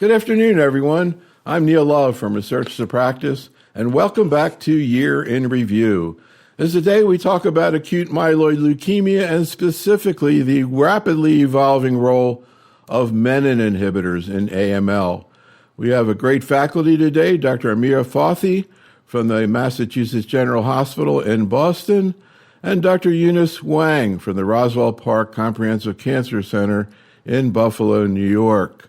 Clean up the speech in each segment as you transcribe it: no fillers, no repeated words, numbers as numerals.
Good afternoon, everyone. I'm Neil Love from Research to Practice, and welcome back to Year in Review. As today we talk about acute myeloid leukemia and specifically the rapidly evolving role of menin inhibitors in AML. We have a great faculty today, Dr. Amir Fathi from the Massachusetts General Hospital in Boston, and Dr. Eunice Wang from the Roswell Park Comprehensive Cancer Center in Buffalo, New York.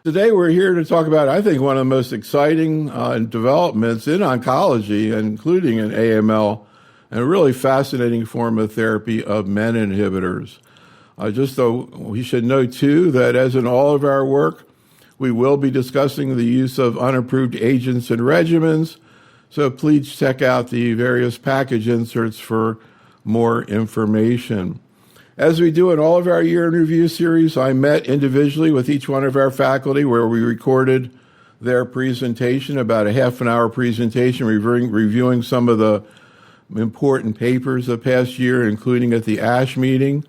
Today we're here to talk about, I think, one of the most exciting developments in oncology, including in AML, and a really fascinating form of therapy of menin inhibitors. Just though we should note, too, that as in all of our work, we will be discussing the use of unapproved agents and regimens, so please check out the various package inserts for more information. As we do in all of our Year in Review series, I met individually with each one of our faculty where we recorded their presentation, about a half an hour presentation, reviewing some of the important papers the past year, including at the ASH meeting.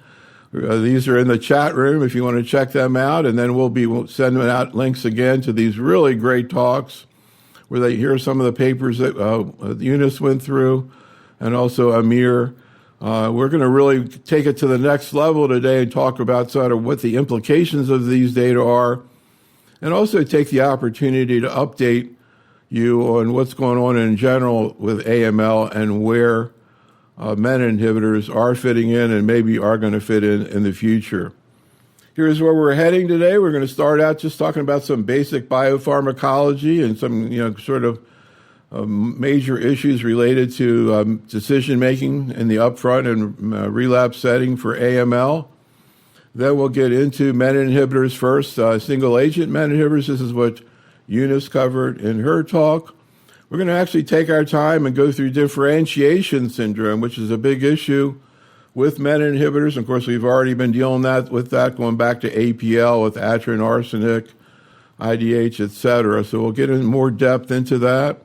These are in the chat room if you want to check them out, and then we'll be sending out links again to these really great talks where they hear some of the papers that Eunice went through, and also Amir. We're going to really take it to the next level today and talk about sort of what the implications of these data are, and also take the opportunity to update you on what's going on in general with AML and where menin inhibitors are fitting in and maybe are going to fit in the future. Here's where we're heading today. We're going to start out just talking about some basic biopharmacology and some, sort of major issues related to decision-making in the upfront and relapse setting for AML. Then we'll get into menin inhibitors first, single-agent menin inhibitors. This is what Eunice covered in her talk. We're going to actually take our time and go through differentiation syndrome, which is a big issue with menin inhibitors. Of course, we've already been dealing with that going back to APL with atrin, arsenic, IDH, etc. So we'll get in more depth into that.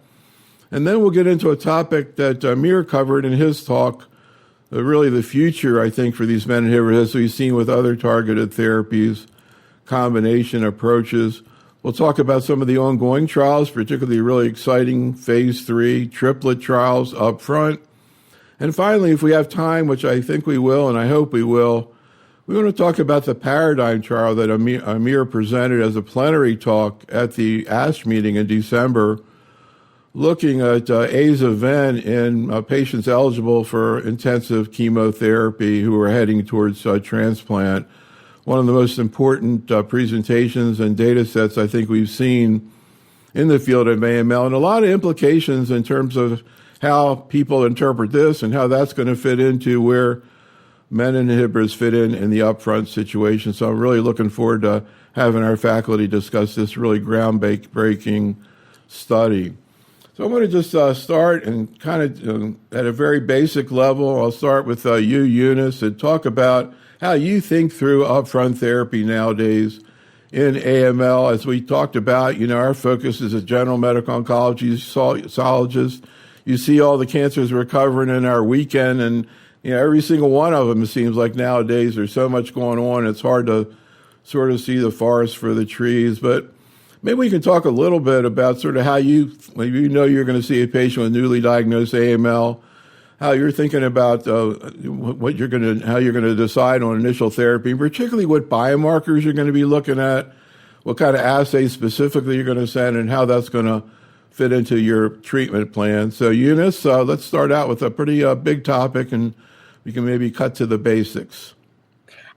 And then we'll get into a topic that Amir covered in his talk, really the future, I think, for these menin inhibitors, as we've seen with other targeted therapies, combination approaches. We'll talk about some of the ongoing trials, particularly really exciting phase 3 triplet trials up front. And finally, if we have time, which I think we will, and I hope we will, we want to talk about the paradigm trial that Amir presented as a plenary talk at the ASH meeting in December, looking at aza-ven in patients eligible for intensive chemotherapy who are heading towards transplant. One of the most important presentations and data sets I think we've seen in the field of AML, and a lot of implications in terms of how people interpret this and how that's going to fit into where menin inhibitors fit in the upfront situation. So I'm really looking forward to having our faculty discuss this really groundbreaking study. So I'm going to just start and kind of at a very basic level. I'll start with you, Eunice, and talk about how you think through upfront therapy nowadays in AML. As we talked about, our focus is a general medical oncology zoologist. You see all the cancers we're covering in our weekend, and every single one of them, it seems like nowadays there's so much going on, it's hard to sort of see the forest for the trees. But maybe we can talk a little bit about sort of how you're going to see a patient with newly diagnosed AML, how you're thinking about how you're going to decide on initial therapy, particularly what biomarkers you're going to be looking at, what kind of assays specifically you're going to send, and how that's going to fit into your treatment plan. So Eunice, let's start out with a pretty big topic, and we can maybe cut to the basics.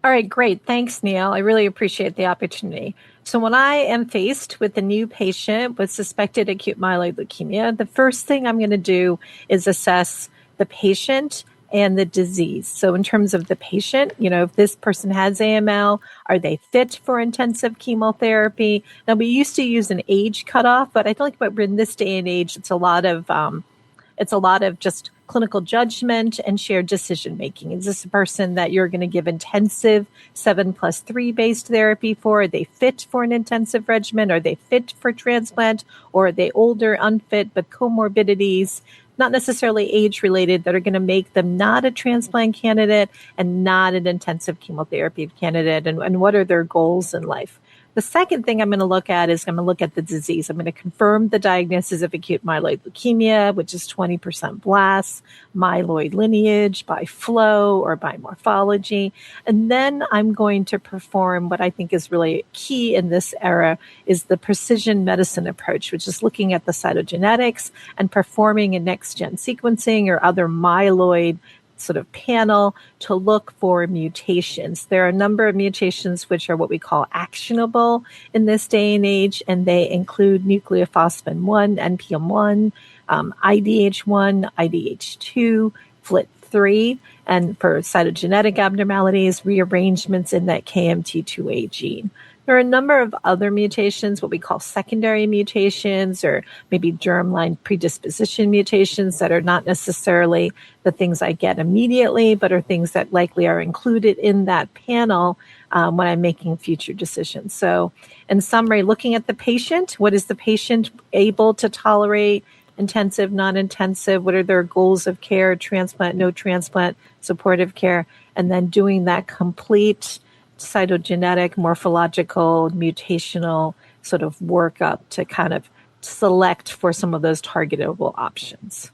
All right, great. Thanks, Neil. I really appreciate the opportunity. So when I am faced with a new patient with suspected acute myeloid leukemia, the first thing I'm going to do is assess the patient and the disease. So in terms of the patient, if this person has AML, are they fit for intensive chemotherapy? Now, we used to use an age cutoff, but I feel like in this day and age, it's a lot of just clinical judgment and shared decision making. Is this a person that you're going to give intensive 7+3 based therapy for? Are they fit for an intensive regimen? Are they fit for transplant? Or are they older, unfit, but comorbidities, not necessarily age related, that are going to make them not a transplant candidate and not an intensive chemotherapy candidate? And what are their goals in life? The second thing I'm going to look at is I'm going to look at the disease. I'm going to confirm the diagnosis of acute myeloid leukemia, which is 20% blasts, myeloid lineage by flow or by morphology. And then I'm going to perform what I think is really key in this era is the precision medicine approach, which is looking at the cytogenetics and performing a next-gen sequencing or other myeloid sort of panel to look for mutations. There are a number of mutations which are what we call actionable in this day and age, and they include nucleophosphin 1, NPM1, IDH1, IDH2, FLT3, and for cytogenetic abnormalities, rearrangements in that KMT2A gene. There are a number of other mutations, what we call secondary mutations, or maybe germline predisposition mutations that are not necessarily the things I get immediately, but are things that likely are included in that panel when I'm making future decisions. So in summary, looking at the patient, what is the patient able to tolerate? Intensive, non-intensive, what are their goals of care, transplant, no transplant, supportive care, and then doing that complete cytogenetic, morphological, mutational sort of workup to kind of select for some of those targetable options.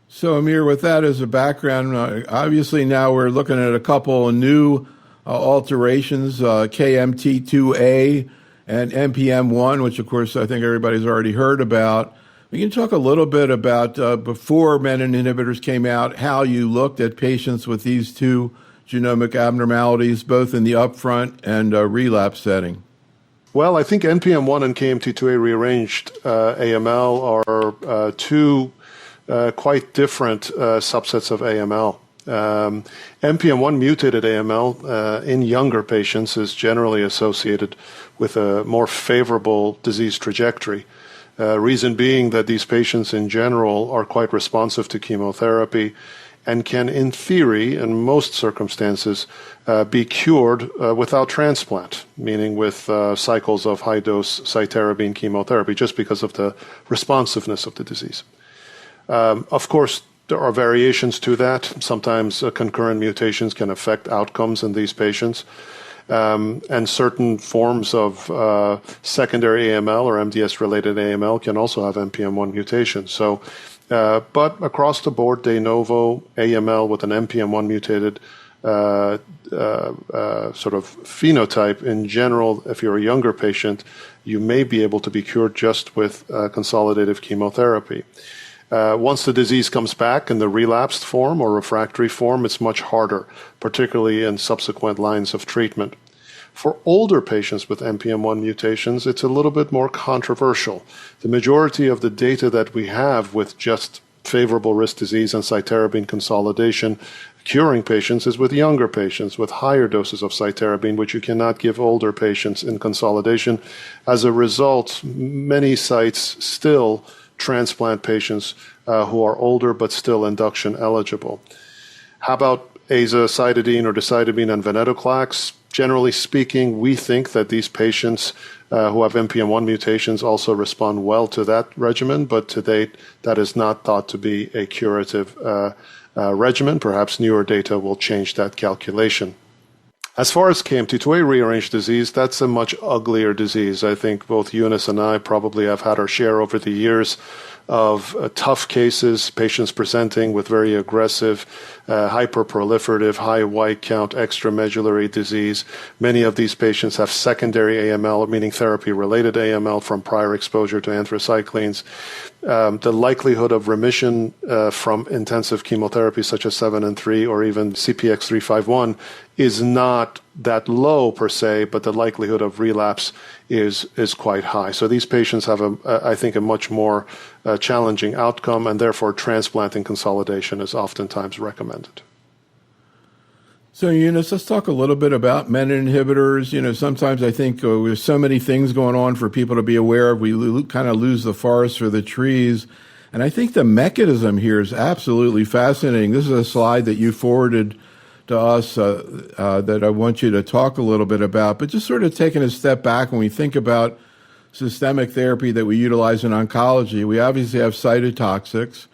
So, Amir, with that as a background, obviously now we're looking at a couple of new alterations, KMT2A and NPM1, which, of course, I think everybody's already heard about. We can talk a little bit about before menin inhibitors came out, how you looked at patients with these two genomic abnormalities, both in the upfront and relapse setting. Well, I think NPM1 and KMT2A rearranged AML are two quite different subsets of AML. NPM1 mutated AML in younger patients is generally associated with a more favorable disease trajectory. Reason being that these patients in general are quite responsive to chemotherapy and can, in theory, in most circumstances, be cured without transplant, meaning with cycles of high-dose cytarabine chemotherapy, just because of the responsiveness of the disease. Of course, there are variations to that. Sometimes concurrent mutations can affect outcomes in these patients. And certain forms of secondary AML or MDS-related AML can also have NPM1 mutations. So, but across the board, de novo AML with an NPM1 mutated sort of phenotype in general, if you're a younger patient, you may be able to be cured just with consolidative chemotherapy. Once the disease comes back in the relapsed form or refractory form, it's much harder, particularly in subsequent lines of treatment. For older patients with NPM1 mutations, it's a little bit more controversial. The majority of the data that we have with just favorable risk disease and cytarabine consolidation curing patients is with younger patients with higher doses of cytarabine, which you cannot give older patients in consolidation. As a result, many sites still transplant patients who are older but still induction eligible. How about azacitidine or decitabine and venetoclax? Generally speaking, we think that these patients who have NPM1 mutations also respond well to that regimen, but to date, that is not thought to be a curative regimen. Perhaps newer data will change that calculation. As far as KMT2A rearranged disease, that's a much uglier disease. I think both Eunice and I probably have had our share over the years of tough cases, patients presenting with very aggressive, hyperproliferative, high white count extramedullary disease. Many of these patients have secondary AML, meaning therapy-related AML from prior exposure to anthracyclines. The likelihood of remission from intensive chemotherapy such as 7+3 or even CPX-351 is not that low per se, but the likelihood of relapse is quite high. So these patients have, I think, a much more challenging outcome, and therefore transplanting consolidation is oftentimes recommended. So, Eunice, let's talk a little bit about menin inhibitors. You know, sometimes I think there's so many things going on for people to be aware of. We kind of lose the forest for the trees. And I think the mechanism here is absolutely fascinating. This is a slide that you forwarded to us that I want you to talk a little bit about. But just sort of taking a step back, when we think about systemic therapy that we utilize in oncology, we obviously have cytotoxics.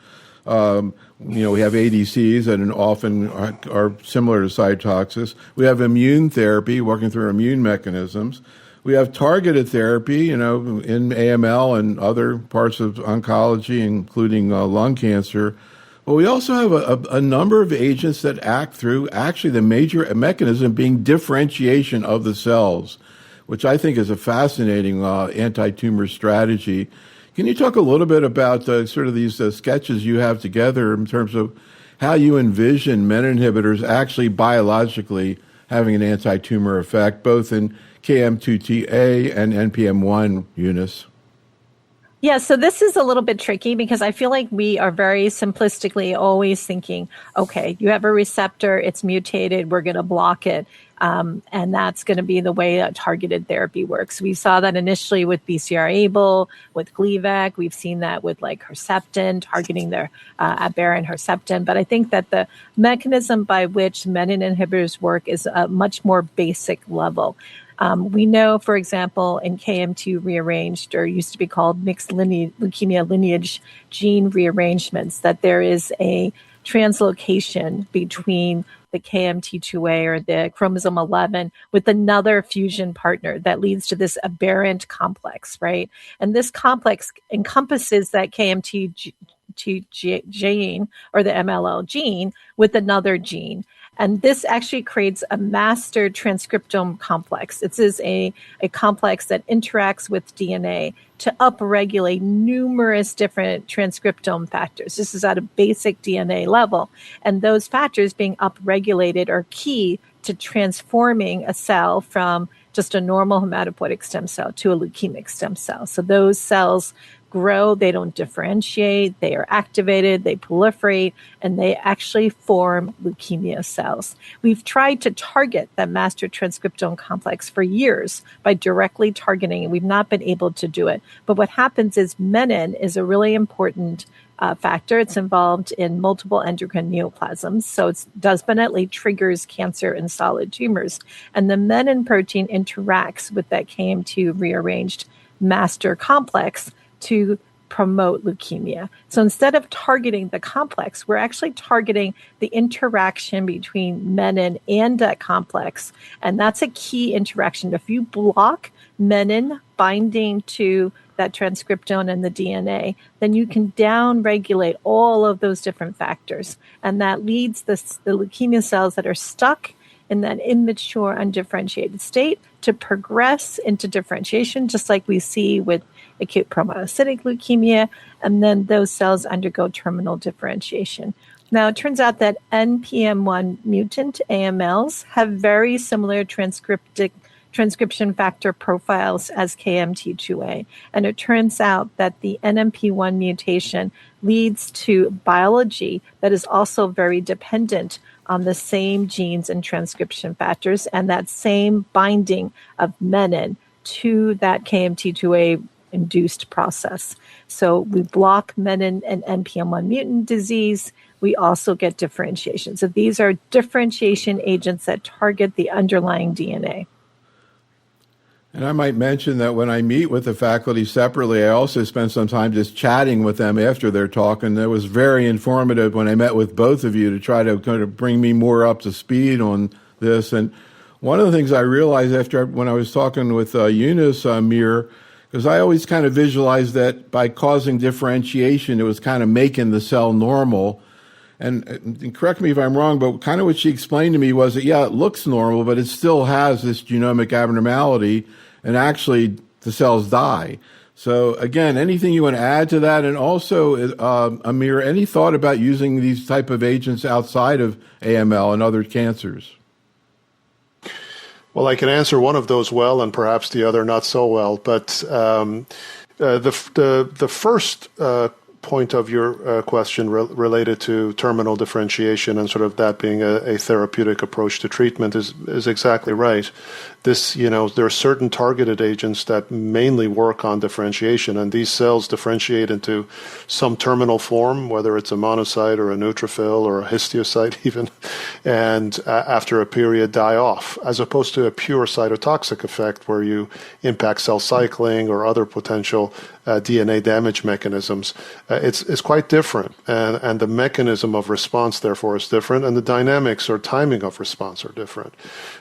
We have ADCs that often are similar to cytotoxics. We have immune therapy, working through immune mechanisms. We have targeted therapy, in AML and other parts of oncology, including lung cancer. But we also have a number of agents that act through actually the major mechanism being differentiation of the cells, which I think is a fascinating anti-tumor strategy. Can you talk a little bit about sort of these sketches you have together in terms of how you envision menin inhibitors actually biologically having an anti-tumor effect, both in KMT2A and NPM1, Eunice? Yeah, so this is a little bit tricky because I feel like we are very simplistically always thinking, okay, you have a receptor, it's mutated, we're going to block it. And that's going to be the way that targeted therapy works. We saw that initially with BCR-ABL, with Gleevec. We've seen that with like Herceptin, targeting their aberrant Herceptin. But I think that the mechanism by which menin inhibitors work is a much more basic level. We know, for example, in KM2 rearranged, or used to be called mixed leukemia lineage gene rearrangements, that there is a translocation between the KMT2A or the chromosome 11 with another fusion partner that leads to this aberrant complex, right? And this complex encompasses that KMT2 gene or the MLL gene with another gene. And this actually creates a master transcriptome complex. It is a complex that interacts with DNA to upregulate numerous different transcriptome factors. This is at a basic DNA level. And those factors being upregulated are key to transforming a cell from just a normal hematopoietic stem cell to a leukemic stem cell. So those cells grow, they don't differentiate, they are activated, they proliferate, and they actually form leukemia cells. We've tried to target that master transcriptome complex for years by directly targeting it. We've not been able to do it. But what happens is menin is a really important factor. It's involved in multiple endocrine neoplasms, so it definitely triggers cancer and solid tumors. And the menin protein interacts with that KM2 rearranged master complex to promote leukemia. So instead of targeting the complex, we're actually targeting the interaction between menin and that complex. And that's a key interaction. If you block menin binding to that transcriptome and the DNA, then you can downregulate all of those different factors. And that leads the leukemia cells that are stuck in that immature, undifferentiated state to progress into differentiation, just like we see with acute promyelocytic leukemia, and then those cells undergo terminal differentiation. Now, it turns out that NPM1 mutant AMLs have very similar transcription factor profiles as KMT2A. And it turns out that the NMP1 mutation leads to biology that is also very dependent on the same genes and transcription factors and that same binding of menin to that KMT2A induced process. So we block menin and NPM1 mutant disease. We also get differentiation. So these are differentiation agents that target the underlying DNA. And I might mention that when I meet with the faculty separately, I also spend some time just chatting with them after their talk. And it was very informative when I met with both of you to try to kind of bring me more up to speed on this. And one of the things I realized when I was talking with Eunice, Amir, because I always kind of visualized that by causing differentiation, it was kind of making the cell normal. And correct me if I'm wrong, but kind of what she explained to me was that, yeah, it looks normal, but it still has this genomic abnormality, and actually the cells die. So again, anything you want to add to that? And also, Amir, any thought about using these type of agents outside of AML and other cancers? Well, I can answer one of those well, and perhaps the other not so well. But the first point of your question related to terminal differentiation and sort of that being a therapeutic approach to treatment is exactly right. This, there are certain targeted agents that mainly work on differentiation, and these cells differentiate into some terminal form, whether it's a monocyte or a neutrophil or a histiocyte even, and after a period die off, as opposed to a pure cytotoxic effect where you impact cell cycling or other potential DNA damage mechanisms. It's quite different, and the mechanism of response, therefore, is different, and the dynamics or timing of response are different.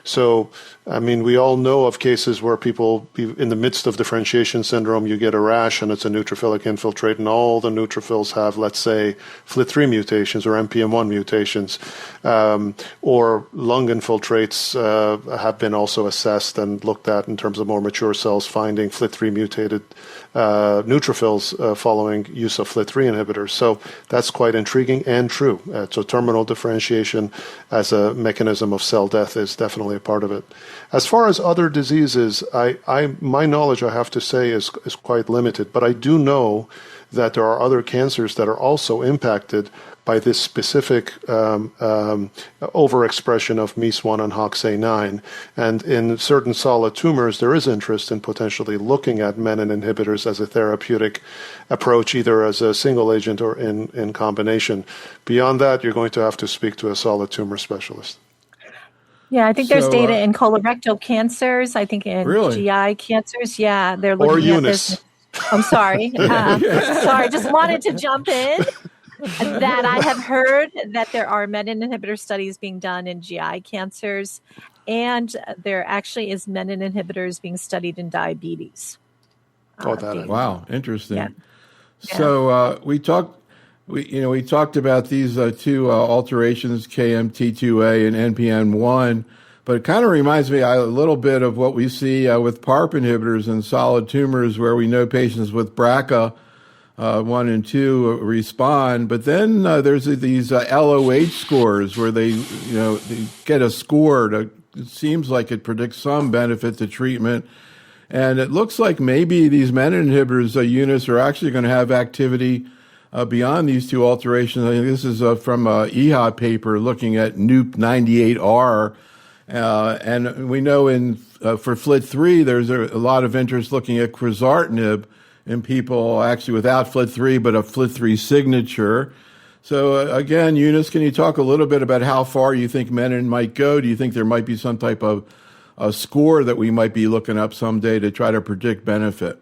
So I mean, we all know of cases where people, in the midst of differentiation syndrome, you get a rash and it's a neutrophilic infiltrate, and all the neutrophils have, let's say, FLT3 mutations or NPM1 mutations, or lung infiltrates have been also assessed and looked at in terms of more mature cells, finding FLT3 mutated neutrophils following use of FLT3 inhibitors. So that's quite intriguing and true. So terminal differentiation as a mechanism of cell death is definitely a part of it. As far as other diseases, my knowledge, I have to say, is quite limited. But I do know that there are other cancers that are also impacted by this specific overexpression of MEIS1 and HOXA9. And in certain solid tumors, there is interest in potentially looking at menin inhibitors as a therapeutic approach, either as a single agent or in combination. Beyond that, you're going to have to speak to a solid tumor specialist. Yeah, I think there's data in colorectal cancers. I think in really? GI cancers. Yeah, they're looking or at Eunice. this. I'm sorry. Sorry, just wanted to jump in. That I have heard that there are menin inhibitor studies being done in GI cancers, and there actually is menin inhibitors being studied in diabetes. Wow, interesting. Yeah. So we talked about these two alterations, KMT2A and NPM1, but it kind of reminds me a little bit of what we see with PARP inhibitors in solid tumors, where we know patients with BRCA 1 and 2 respond, but then there's these LOH scores where they get a score it seems like it predicts some benefit to treatment. And it looks like maybe these menin inhibitors, Eunice, are actually going to have activity beyond these two alterations. I think this is from a EHA paper looking at NUP98R. And we know for FLT3, there's a lot of interest looking at quizartinib in people actually without FLT3, but a FLT3 signature. So again, Eunice, can you talk a little bit about how far you think menin might go? Do you think there might be some type of a score that we might be looking up someday to try to predict benefit?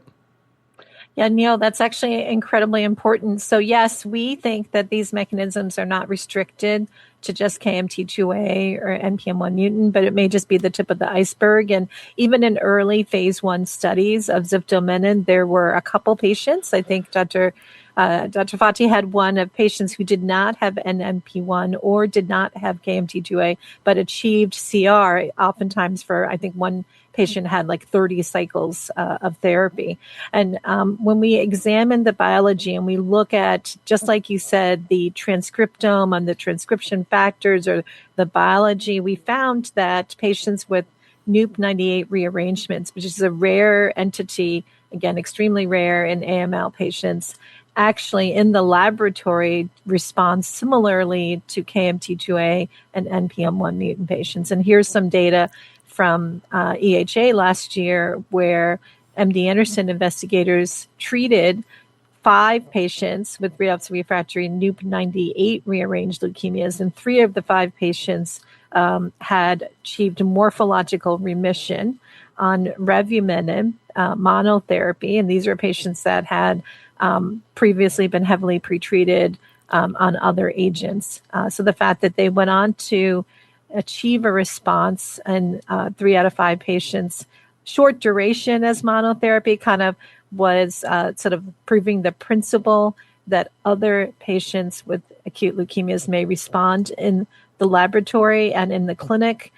Yeah, Neil, that's actually incredibly important. So yes, we think that these mechanisms are not restricted to just KMT2A or NPM1 mutant, but it may just be the tip of the iceberg. And even in early phase 1 studies of ziftomenib, there were a couple patients. I think Dr. Fathi had one of patients who did not have NPM1 or did not have KMT2A, but achieved CR, oftentimes for, I think, one patient had like 30 cycles of therapy. And when we examine the biology and we look at, just like you said, the transcriptome and the transcription factors or the biology, we found that patients with NUP98 rearrangements, which is a rare entity, again, extremely rare in AML patients, actually in the laboratory respond similarly to KMT2A and NPM1 mutant patients. And here's some data from EHA last year, where MD Anderson investigators treated 5 patients with relapsed refractory NUP98 rearranged leukemias, and 3 of the 5 patients had achieved morphological remission on revumenib monotherapy, and these are patients that had previously been heavily pretreated on other agents. So the fact that they went on to achieve a response in 3 out of 5 patients, short duration as monotherapy, kind of was sort of proving the principle that other patients with acute leukemias may respond in the laboratory and in the clinic.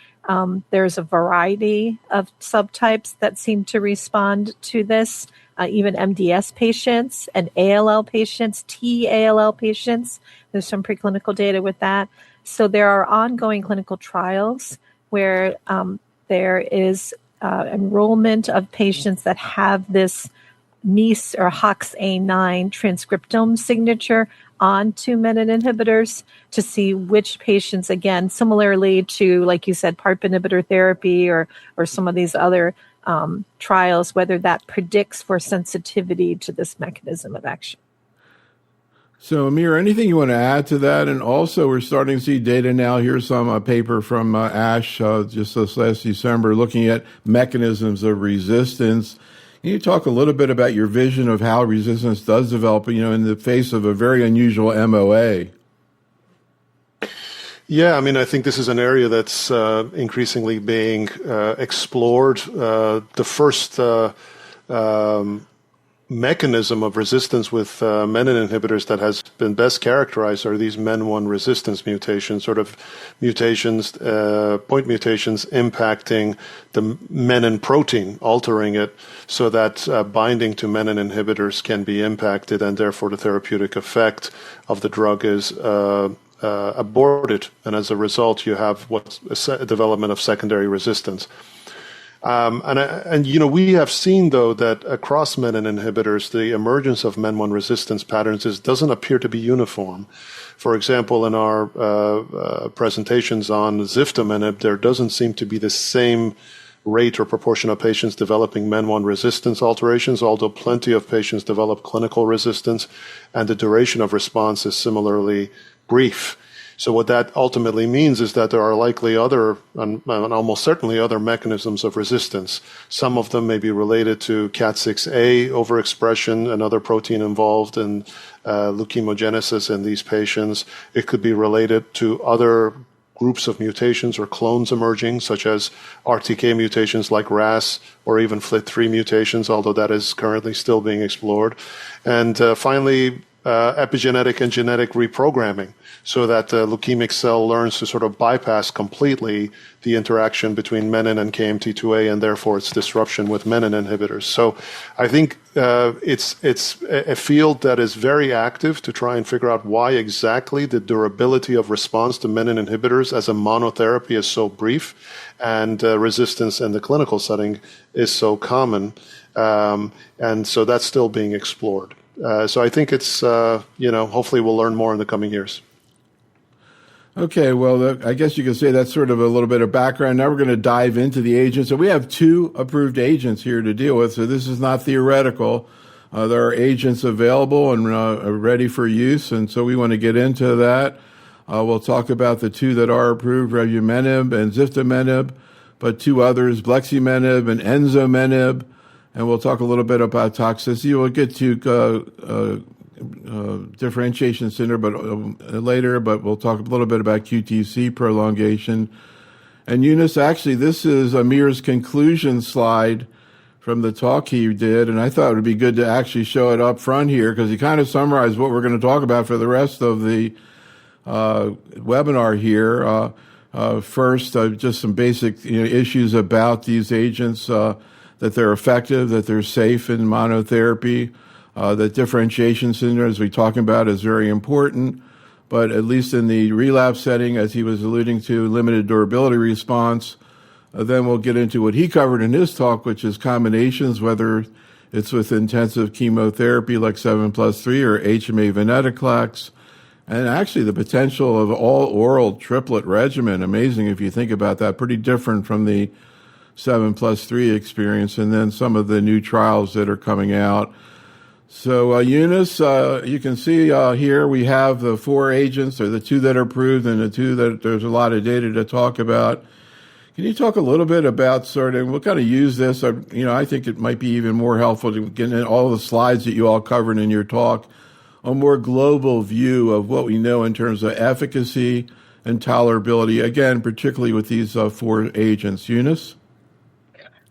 There's a variety of subtypes that seem to respond to this, even MDS patients and ALL patients, T-ALL patients. There's some preclinical data with that. So there are ongoing clinical trials where there is enrollment of patients that have this MEIS or HOXA9 transcriptome signature onto menin inhibitors to see which patients, again, similarly to, like you said, PARP inhibitor therapy or some of these other trials, whether that predicts for sensitivity to this mechanism of action. So, Amir, anything you want to add to that? And also, we're starting to see data now. Here's some paper from ASH just this last December looking at mechanisms of resistance. Can you talk a little bit about your vision of how resistance does develop, in the face of a very unusual MOA? Yeah, I mean, I think this is an area that's increasingly being explored. The first mechanism of resistance with menin inhibitors that has been best characterized are these MEN1 resistance mutations, sort of mutations, point mutations impacting the menin protein, altering it so that binding to menin inhibitors can be impacted, and therefore the therapeutic effect of the drug is aborted, and as a result, you have what's a development of secondary resistance. We have seen, though, that across menin inhibitors, the emergence of MEN1 resistance patterns doesn't appear to be uniform. For example, in our presentations on ziftomenib, there doesn't seem to be the same rate or proportion of patients developing MEN1 resistance alterations, although plenty of patients develop clinical resistance, and the duration of response is similarly brief. So what that ultimately means is that there are likely other, and almost certainly other mechanisms of resistance. Some of them may be related to KAT6A overexpression, another protein involved in leukemogenesis in these patients. It could be related to other groups of mutations or clones emerging, such as RTK mutations like RAS or even FLT3 mutations, although that is currently still being explored. And finally, epigenetic and genetic reprogramming, so that the leukemic cell learns to sort of bypass completely the interaction between menin and KMT2A and therefore its disruption with menin inhibitors. So I think it's a field that is very active to try and figure out why exactly the durability of response to menin inhibitors as a monotherapy is so brief and resistance in the clinical setting is so common. And so that's still being explored. So I think it's, hopefully we'll learn more in the coming years. Okay, well, I guess you could say that's sort of a little bit of background. Now we're going to dive into the agents. So we have 2 approved agents here to deal with, so this is not theoretical. There are agents available and ready for use, and so we want to get into that. We'll talk about the 2 that are approved, revumenib and ziftomenib, but 2 others, bleximenib and enzomenib, and we'll talk a little bit about toxicity. We'll get to differentiation syndrome later, but we'll talk a little bit about QTc prolongation. And Eunice, actually, this is Amir's conclusion slide from the talk he did, and I thought it would be good to actually show it up front here because he kind of summarized what we're going to talk about for the rest of the webinar here. First, just some basic issues about these agents, that they're effective, that they're safe in monotherapy, that differentiation syndrome, as we're talking about, is very important, but at least in the relapse setting, as he was alluding to, limited durability response. Then we'll get into what he covered in his talk, which is combinations, whether it's with intensive chemotherapy like 7+3 or HMA venetoclax, and actually the potential of all-oral triplet regimen. Amazing if you think about that, pretty different from the 7+3 experience, and then some of the new trials that are coming out. So, Eunice, you can see here we have the 4 agents, or the 2 that are approved and the 2 that there's a lot of data to talk about. Can you talk a little bit about we'll kind of use this, I think it might be even more helpful to get in all the slides that you all covered in your talk, a more global view of what we know in terms of efficacy and tolerability, again, particularly with these 4 agents. Eunice?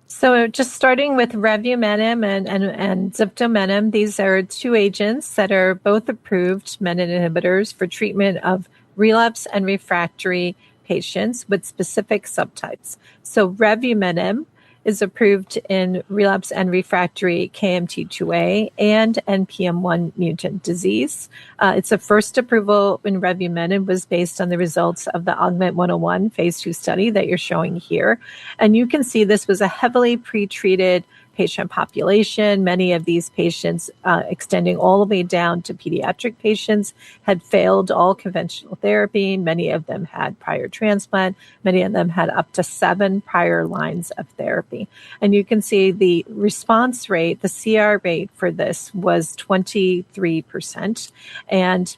So just starting with revumenib and ziftomenib, these are 2 agents that are both approved menin inhibitors for treatment of relapse and refractory patients with specific subtypes. So revumenib is approved in relapse and refractory KMT2A and NPM1 mutant disease. Its first approval in revumenib was based on the results of the Augment 101 phase 2 study that you're showing here. And you can see this was a heavily pretreated patient population. Many of these patients, extending all the way down to pediatric patients, had failed all conventional therapy. Many of them had prior transplant. Many of them had up to 7 prior lines of therapy. And you can see the response rate, the CR rate for this was 23%.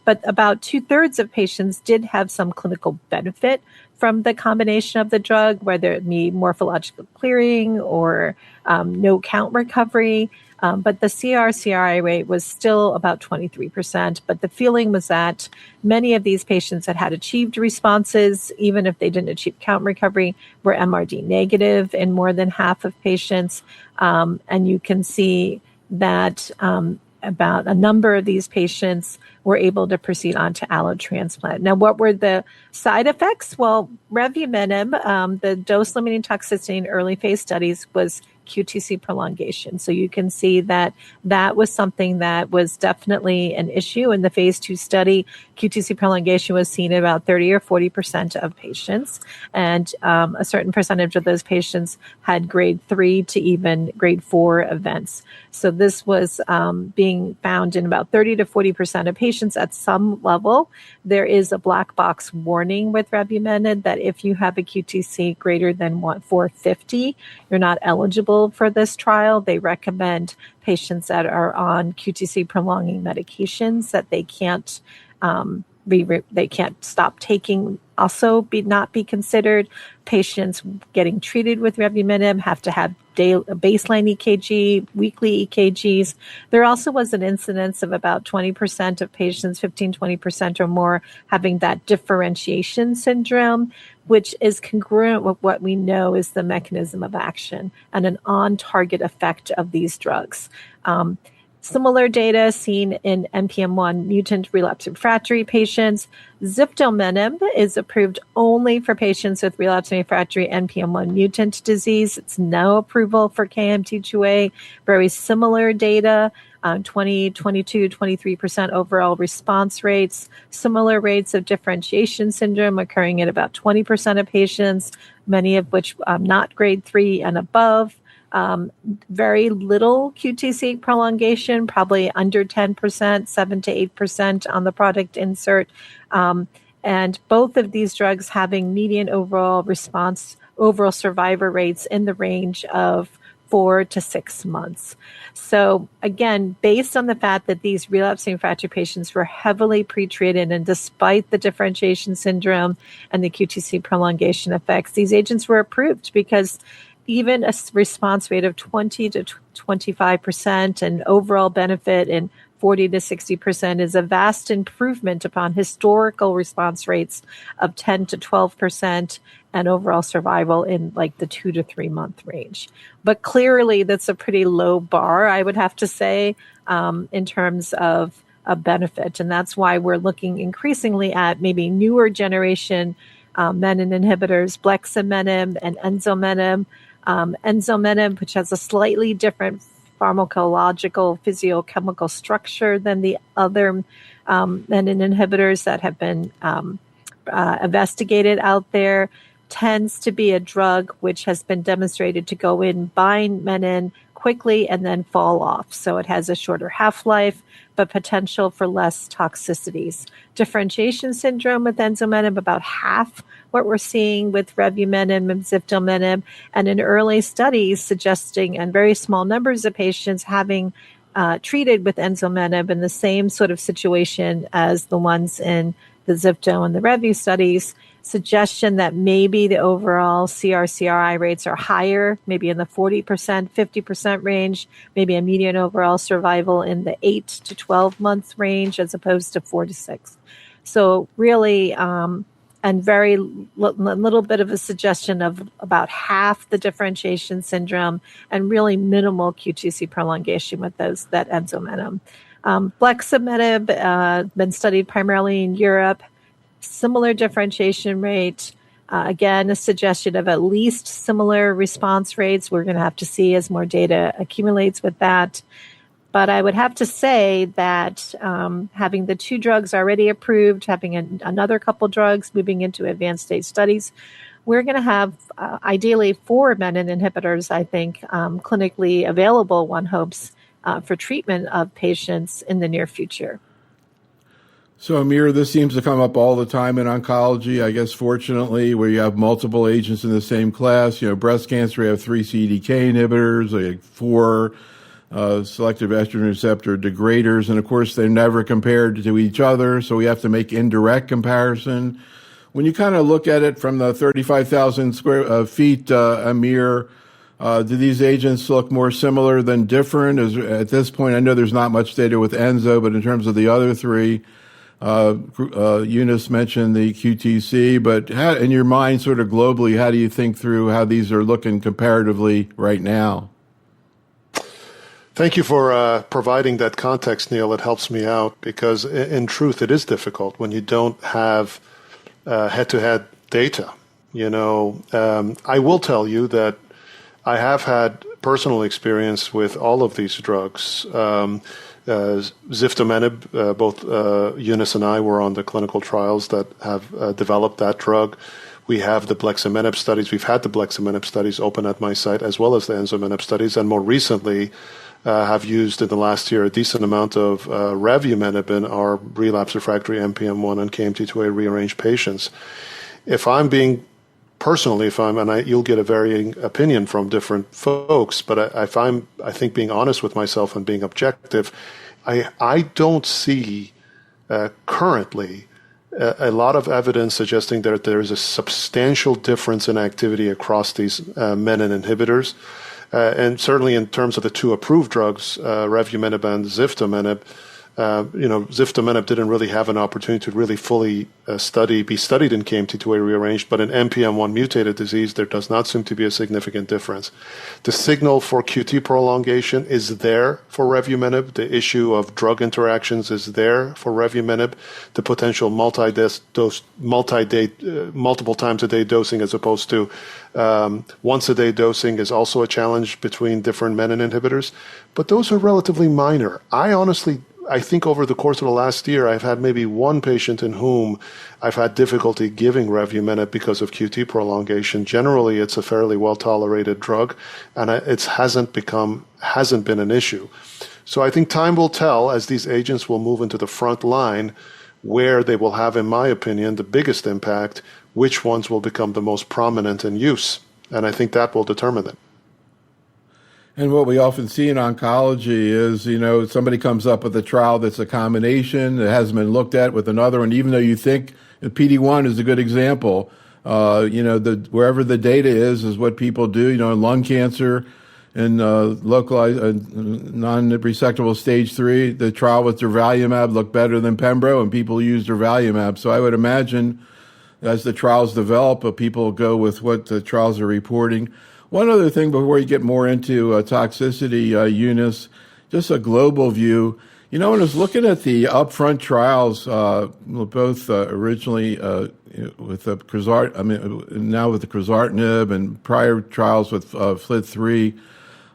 But about 2/3 of patients did have some clinical benefit from the combination of the drug, whether it be morphological clearing or no count recovery. But the CR/CRi rate was still about 23%. But the feeling was that many of these patients that had achieved responses, even if they didn't achieve count recovery, were MRD negative in more than half of patients. And you can see that about a number of these patients were able to proceed on to allotransplant. Now, what were the side effects? Well, revumenib, the dose-limiting toxicity in early phase studies was QTc prolongation. So you can see that that was something that was definitely an issue in the phase 2 study. QTc prolongation was seen in about 30 or 40% of patients. And a certain percentage of those patients had grade 3 to even grade 4 events. So this was being found in about 30 to 40% of patients at some level. There is a black box warning with revumenib that if you have a QTc greater than 450, you're not eligible for this trial. They recommend patients that are on QTc prolonging medications that they can't stop taking also not be considered. Patients getting treated with revumenib have to have baseline EKG, weekly EKGs. There also was an incidence of about 20% of patients, 15-20% or more, having that differentiation syndrome, which is congruent with what we know is the mechanism of action and an on-target effect of these drugs. Similar data seen in NPM1 mutant relapsed refractory patients. Ziftomenib is approved only for patients with relapsed refractory NPM1 mutant disease. It's no approval for KMT2A. Very similar data, 20, 22, 23% overall response rates. Similar rates of differentiation syndrome occurring in about 20% of patients, many of which not grade 3 and above. Very little QTc prolongation, probably under 10%, 7 to 8% on the product insert. And both of these drugs having median overall survivor rates in the range of 4 to 6 months. So again, based on the fact that these relapsed refractory patients were heavily pretreated, and despite the differentiation syndrome and the QTc prolongation effects, these agents were approved because even a response rate of 20 to 25% and overall benefit in 40 to 60% is a vast improvement upon historical response rates of 10 to 12% and overall survival in like the 2 to 3 month range. But clearly that's a pretty low bar, I would have to say, in terms of a benefit. And that's why we're looking increasingly at maybe newer generation menin inhibitors, bleximenib and enzomenib. Enzomenib, which has a slightly different pharmacological physiochemical structure than the other menin inhibitors that have been investigated out there, tends to be a drug which has been demonstrated to go in, bind menin quickly, and then fall off. So it has a shorter half-life, but potential for less toxicities. Differentiation syndrome with enzomenib, about half what we're seeing with revumenib and ziftomenib, and in early studies suggesting, and very small numbers of patients having treated with enzomenib in the same sort of situation as the ones in the zifto and the revu studies, suggestion that maybe the overall CR/CRi rates are higher, maybe in the 40%, 50% range, maybe a median overall survival in the 8 to 12 month range as opposed to 4 to 6. So really, and very little bit of a suggestion of about half the differentiation syndrome and really minimal QTc prolongation with that enzomenib. Bleximenib, been studied primarily in Europe, similar differentiation rate. Again, a suggestion of at least similar response rates. We're going to have to see as more data accumulates with that. But I would have to say that having the 2 drugs already approved, having another couple drugs moving into advanced stage studies, we're going to have ideally 4 menin inhibitors, I think, clinically available, one hopes, for treatment of patients in the near future. So, Amir, this seems to come up all the time in oncology, I guess, fortunately, where you have multiple agents in the same class. You know, breast cancer, you have 3 CDK inhibitors, like 4 selective estrogen receptor degraders, and of course, they're never compared to each other, so we have to make indirect comparison. When you kind of look at it from the 35,000 square feet, Amir, Do these agents look more similar than different? At this point, I know there's not much data with Enzo, but in terms of the other three, Eunice mentioned the QTC, but in your mind, sort of globally, how do you think through how these are looking comparatively right now? Thank you for providing that context, Neil. It helps me out because, in truth, it is difficult when you don't have head-to-head data. I will tell you that I have had personal experience with all of these drugs. Ziftomenib, both Eunice and I were on the clinical trials that have developed that drug. We have the Bleximenib studies. We've had the Bleximenib studies open at my site, as well as the Enzomenib studies, and more recently have used in the last year a decent amount of Revumenib in our relapse refractory NPM1 and KMT2A rearranged patients. If I'm being personally, you'll get a varying opinion from different folks, but I think being honest with myself and being objective, I don't see currently a lot of evidence suggesting that there is a substantial difference in activity across these menin inhibitors. And certainly in terms of the two approved drugs, Revumenib and Ziftomenib, Ziftomenib didn't really have an opportunity to really fully be studied in KMT2A rearranged, but in NPM1 mutated disease, there does not seem to be a significant difference. The signal for QT prolongation is there for Revumenib. The issue of drug interactions is there for Revumenib. The potential multiple times a day dosing as opposed to once a day dosing is also a challenge between different menin inhibitors, but those are relatively minor. I think over the course of the last year, I've had maybe one patient in whom I've had difficulty giving Revumenib because of QT prolongation. Generally, it's a fairly well-tolerated drug, and it hasn't been an issue. So I think time will tell as these agents will move into the front line where they will have, in my opinion, the biggest impact, which ones will become the most prominent in use. And I think that will determine it. And what we often see in oncology is, somebody comes up with a trial that's a combination that hasn't been looked at with another one, even though you think PD-1 is a good example. Wherever the data is what people do. In lung cancer and localized non-resectable stage 3, the trial with durvalumab looked better than Pembro, and people used durvalumab. So I would imagine as the trials develop, people go with what the trials are reporting. One other thing before you get more into toxicity, Eunice, just a global view. When I was looking at the upfront trials, both originally with the now with the quizartinib and prior trials with FLT3,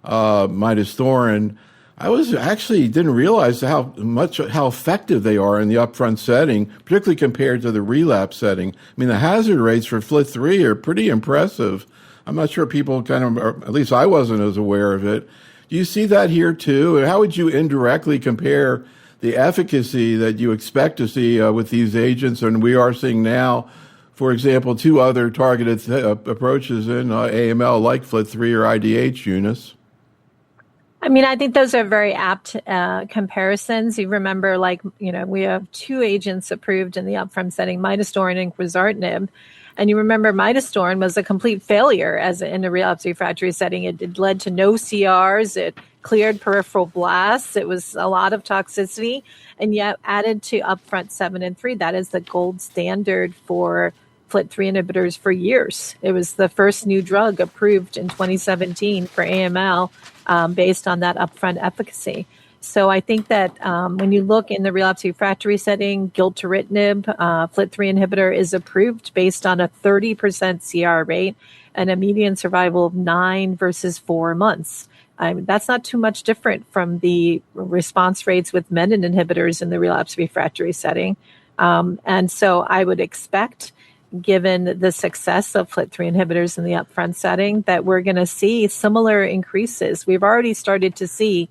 midostaurin, I didn't realize how effective they are in the upfront setting, particularly compared to the relapse setting. The hazard rates for FLT3 are pretty impressive. I'm not sure people at least I wasn't as aware of it. Do you see that here too? And how would you indirectly compare the efficacy that you expect to see with these agents and we are seeing now, for example, two other targeted approaches in AML like FLT3 or IDH, Eunice? I think those are very apt comparisons. You remember, we have two agents approved in the upfront setting, midostaurin and quizartinib. And you remember midostaurin was a complete failure in a relapse refractory setting. It led to no CRs. It cleared peripheral blasts. It was a lot of toxicity. And yet added to upfront 7 and 3, that is the gold standard for FLT3 inhibitors for years. It was the first new drug approved in 2017 for AML based on that upfront efficacy. So I think that when you look in the relapse refractory setting, gilteritinib, FLT3 inhibitor, is approved based on a 30% CR rate and a median survival of 9 versus 4 months. That's not too much different from the response rates with menin inhibitors in the relapse refractory setting. And so I would expect, given the success of FLT3 inhibitors in the upfront setting, that we're going to see similar increases. We've already started to see,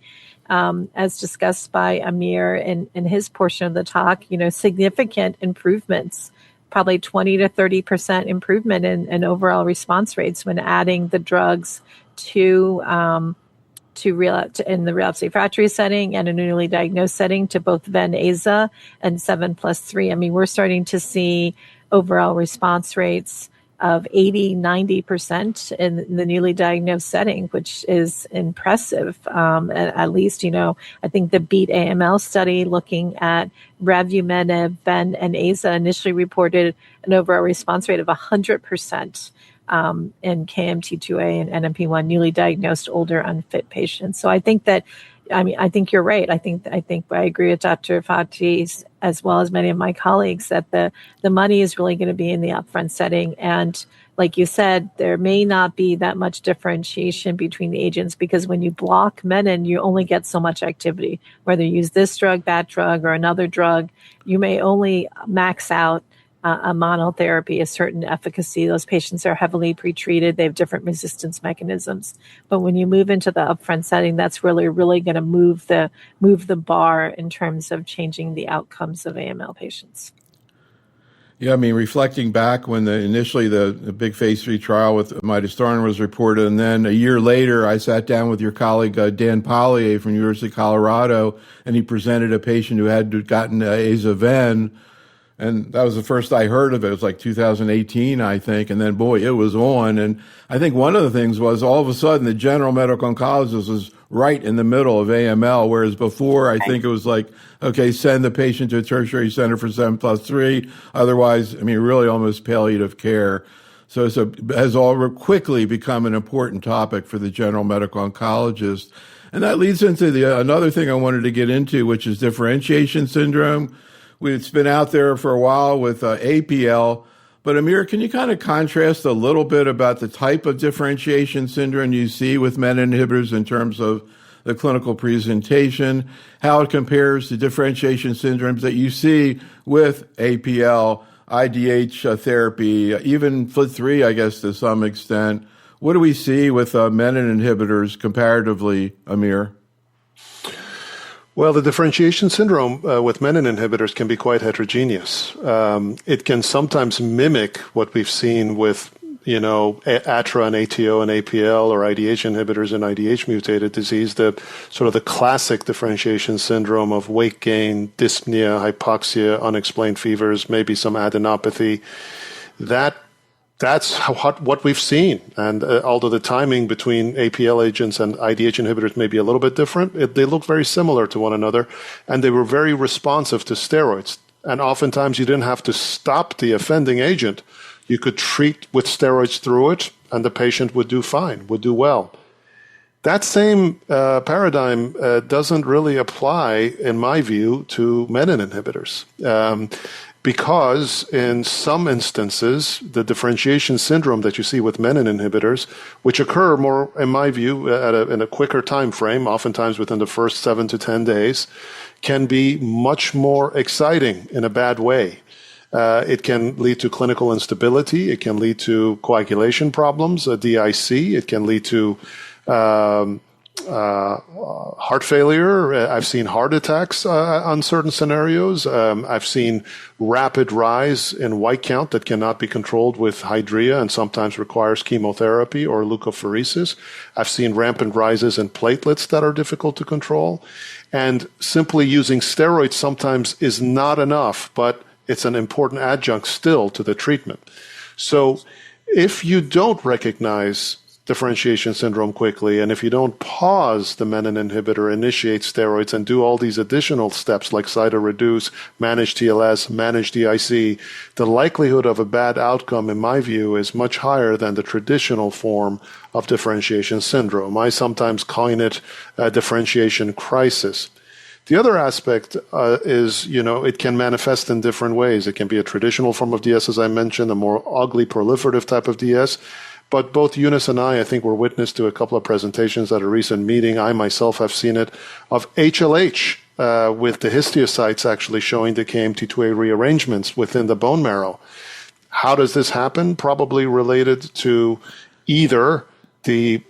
as discussed by Amir in his portion of the talk, significant improvements, probably 20 to 30% improvement in overall response rates when adding the drugs to in the relapse refractory setting and a newly diagnosed setting to both Ven-Aza and 7+3. We're starting to see overall response rates of 80, 90% in the newly diagnosed setting, which is impressive. At least, I think the BEAT AML study looking at revumenib, ven, and AZA initially reported an overall response rate of 100% in KMT2A and NPM1 newly diagnosed older unfit patients. So I think you're right. I think I agree with Dr. Fathi as well as many of my colleagues that the money is really going to be in the upfront setting. And like you said, there may not be that much differentiation between the agents because when you block menin, you only get so much activity. Whether you use this drug, that drug, or another drug, you may only max out a monotherapy, a certain efficacy. Those patients are heavily pretreated. They have different resistance mechanisms. But when you move into the upfront setting, that's really going to move the bar in terms of changing the outcomes of AML patients. Yeah, I mean, reflecting back when initially the big phase 3 trial with midostaurin was reported, and then a year later, I sat down with your colleague, Dan Pollier from University of Colorado, and he presented a patient who had gotten aza-ven. And that was the first I heard of it. It was like 2018, I think. And then, boy, it was on. And I think one of the things was all of a sudden the general medical oncologist was right in the middle of AML, whereas before I think it was like, okay, send the patient to a tertiary center for 7+3. Otherwise, I mean, really almost palliative care. So it has all quickly become an important topic for the general medical oncologist. And that leads into another thing I wanted to get into, which is differentiation syndrome. It's been out there for a while with APL. But Amir, can you kind of contrast a little bit about the type of differentiation syndrome you see with menin inhibitors in terms of the clinical presentation, how it compares to differentiation syndromes that you see with APL, IDH therapy, even FLT3, I guess, to some extent. What do we see with menin inhibitors comparatively, Amir? Well, the differentiation syndrome with menin inhibitors can be quite heterogeneous. It can sometimes mimic what we've seen with, ATRA and ATO and APL or IDH inhibitors in IDH mutated disease, the sort of the classic differentiation syndrome of weight gain, dyspnea, hypoxia, unexplained fevers, maybe some adenopathy. That's what we've seen. And although the timing between APL agents and IDH inhibitors may be a little bit different, they look very similar to one another. And they were very responsive to steroids. And oftentimes you didn't have to stop the offending agent. You could treat with steroids through it, and the patient would do fine, would do well. That same paradigm doesn't really apply, in my view, to menin inhibitors. Because in some instances, the differentiation syndrome that you see with menin inhibitors, which occur more, in my view, in a quicker time frame, oftentimes within the first 7 to 10 days, can be much more exciting in a bad way. It can lead to clinical instability. It can lead to coagulation problems, DIC. It can lead to heart failure. I've seen heart attacks on certain scenarios. I've seen rapid rise in white count that cannot be controlled with hydrea and sometimes requires chemotherapy or leukapheresis. I've seen rampant rises in platelets that are difficult to control. And simply using steroids sometimes is not enough, but it's an important adjunct still to the treatment. So if you don't recognize differentiation syndrome quickly, and if you don't pause the menin inhibitor, initiate steroids, and do all these additional steps like cytoreduce, manage TLS, manage DIC, the likelihood of a bad outcome, in my view, is much higher than the traditional form of differentiation syndrome. I sometimes coin it a differentiation crisis. The other aspect is, it can manifest in different ways. It can be a traditional form of DS, as I mentioned, a more ugly proliferative type of DS. But both Eunice and I think, were witness to a couple of presentations at a recent meeting. I myself have seen it, of HLH with the histiocytes actually showing the KMT2A rearrangements within the bone marrow. How does this happen? Probably related to either the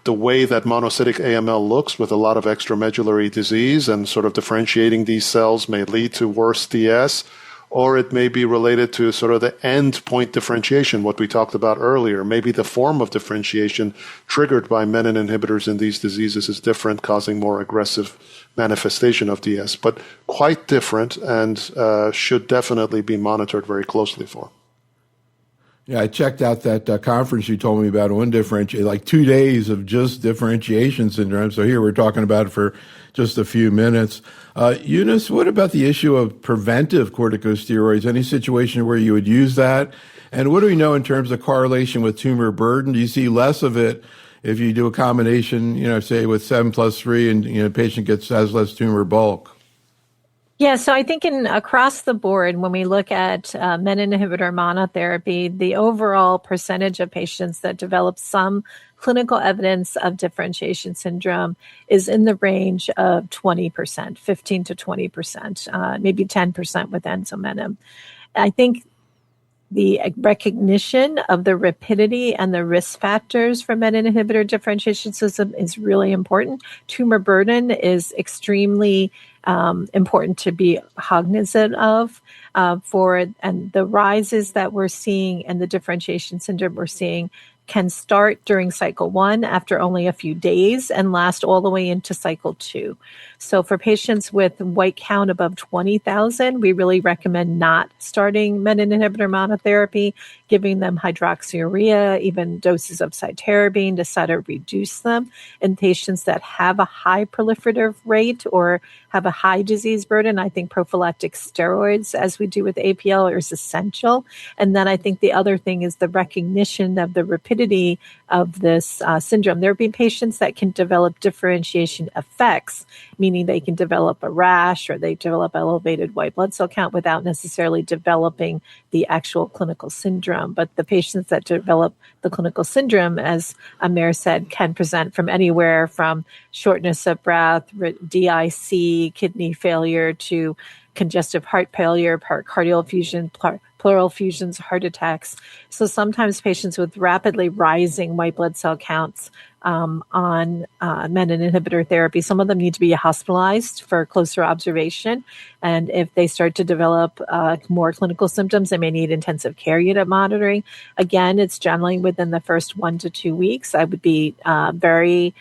way that monocytic AML looks with a lot of extramedullary disease, and sort of differentiating these cells may lead to worse DS, or it may be related to sort of the end point differentiation, what we talked about earlier. Maybe the form of differentiation triggered by menin inhibitors in these diseases is different, causing more aggressive manifestation of DS, but quite different, and should definitely be monitored very closely for. Yeah, I checked out that conference you told me about on like 2 days of just differentiation syndrome. So here we're talking about it for just a few minutes. Eunice, what about the issue of preventive corticosteroids? Any situation where you would use that? And what do we know in terms of correlation with tumor burden? Do you see less of it if you do a combination, say with 7+3 and, patient has less tumor bulk? Yeah, so I think across the board, when we look at menin inhibitor monotherapy, the overall percentage of patients that develop some clinical evidence of differentiation syndrome is in the range of 20%, 15 to 20%, maybe 10% with enzomenin. I think the recognition of the rapidity and the risk factors for menin inhibitor differentiation syndrome is really important. Tumor burden is extremely important to be cognizant of and the rises that we're seeing and the differentiation syndrome we're seeing can start during cycle 1 after only a few days and last all the way into cycle 2. So for patients with white count above 20,000, we really recommend not starting menin inhibitor monotherapy, giving them hydroxyurea, even doses of cytarabine to try to reduce them. In patients that have a high proliferative rate or have a high disease burden, I think prophylactic steroids, as we do with APL, is essential. And then I think the other thing is the recognition of the rapidity of this syndrome. There have been patients that can develop differentiation effects, meaning they can develop a rash or they develop elevated white blood cell count without necessarily developing the actual clinical syndrome. But the patients that develop the clinical syndrome, as Amir said, can present from anywhere from shortness of breath, DIC, kidney failure, to congestive heart failure, pericardial effusion, pleural effusions, heart attacks. So sometimes patients with rapidly rising white blood cell counts on menin inhibitor therapy, some of them need to be hospitalized for closer observation. And if they start to develop more clinical symptoms, they may need intensive care unit monitoring. Again, it's generally within the first 1 to 2 weeks. I would be very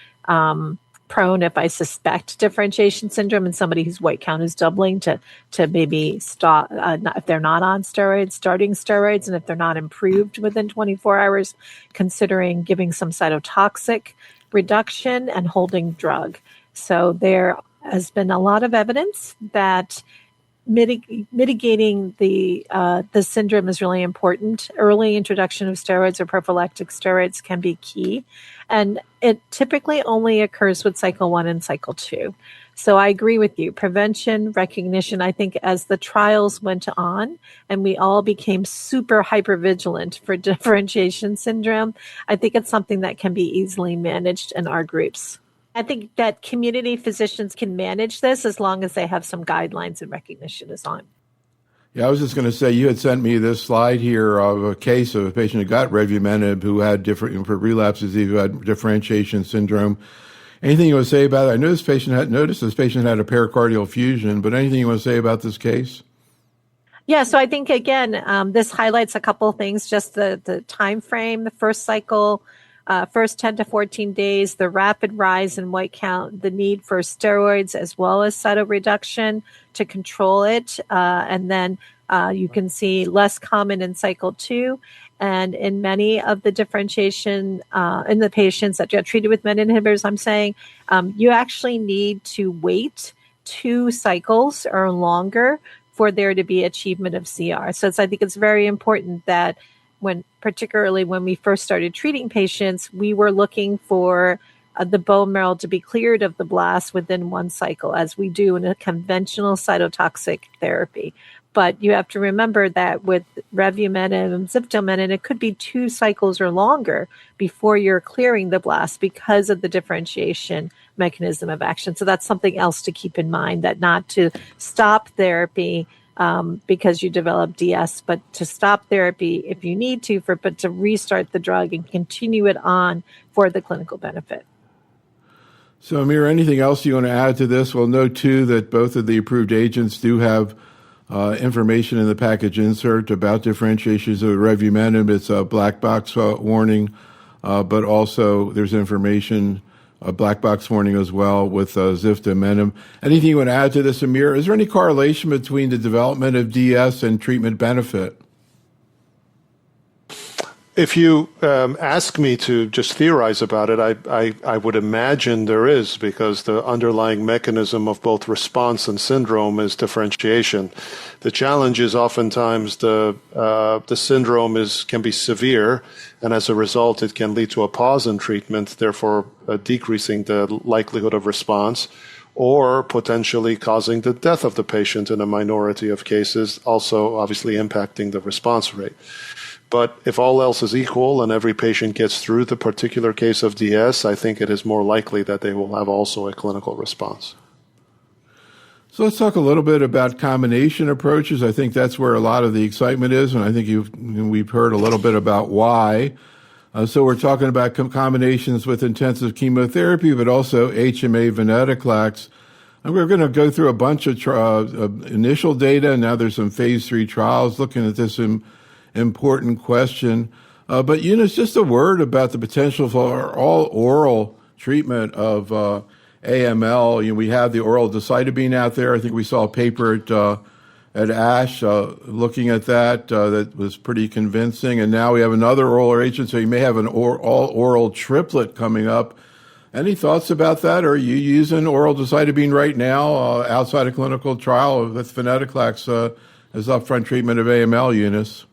prone, if I suspect differentiation syndrome in somebody whose white count is doubling, to maybe stop, if they're not on steroids, starting steroids, and if they're not improved within 24 hours, considering giving some cytotoxic reduction and holding drug. So there has been a lot of evidence that mitigating the syndrome is really important. Early introduction of steroids or prophylactic steroids can be key. And it typically only occurs with cycle 1 and cycle 2. So I agree with you. Prevention, recognition, I think as the trials went on and we all became super hypervigilant for differentiation syndrome, I think it's something that can be easily managed in our groups. I think that community physicians can manage this as long as they have some guidelines and recognition is on. Yeah, I was just going to say, you had sent me this slide here of a case of a patient who got revumenib who had for relapse disease, who had differentiation syndrome. Anything you want to say about it? I noticed this patient had a pericardial effusion, but anything you want to say about this case? Yeah, so I think, again, this highlights a couple of things, just the time frame, the first cycle, first 10 to 14 days, the rapid rise in white count, the need for steroids as well as cytoreduction to control it. And then you can see less common in cycle 2. And in many of the differentiation in the patients that get treated with menin inhibitors, I'm saying you actually need to wait 2 cycles or longer for there to be achievement of CR. So I think it's very important that particularly when we first started treating patients, we were looking for the bone marrow to be cleared of the blast within 1 cycle, as we do in a conventional cytotoxic therapy. But you have to remember that with revumenib and ziftomenib, it could be 2 cycles or longer before you're clearing the blast because of the differentiation mechanism of action. So that's something else to keep in mind, that not to stop therapy because you develop DS, but to stop therapy if you need to, but to restart the drug and continue it on for the clinical benefit. So, Amir, anything else you want to add to this? We'll note, too, that both of the approved agents do have information in the package insert about differentiations of revumenib. It's a black box warning, but also there's information, a black box warning as well with ziftomenib. Anything you want to add to this, Amir? Is there any correlation between the development of DS and treatment benefit? If you ask me to just theorize about it, I would imagine there is, because the underlying mechanism of both response and syndrome is differentiation. The challenge is oftentimes the syndrome can be severe, and as a result, it can lead to a pause in treatment, therefore decreasing the likelihood of response, or potentially causing the death of the patient in a minority of cases, also obviously impacting the response rate. But if all else is equal and every patient gets through the particular case of DS, I think it is more likely that they will have also a clinical response. So let's talk a little bit about combination approaches. I think that's where a lot of the excitement is, and I think we've heard a little bit about why. So we're talking about combinations with intensive chemotherapy, but also HMA venetoclax. And we're going to go through a bunch of initial data, and now there's some phase 3 trials looking at this important question. But Eunice, just a word about the potential for all oral treatment of AML. We have the oral decitabine out there. I think we saw a paper at ASH looking at that that was pretty convincing. And now we have another oral agent, so you may have an all oral triplet coming up. Any thoughts about that? Are you using oral decitabine right now outside of clinical trial with venetoclax as upfront treatment of AML, Eunice?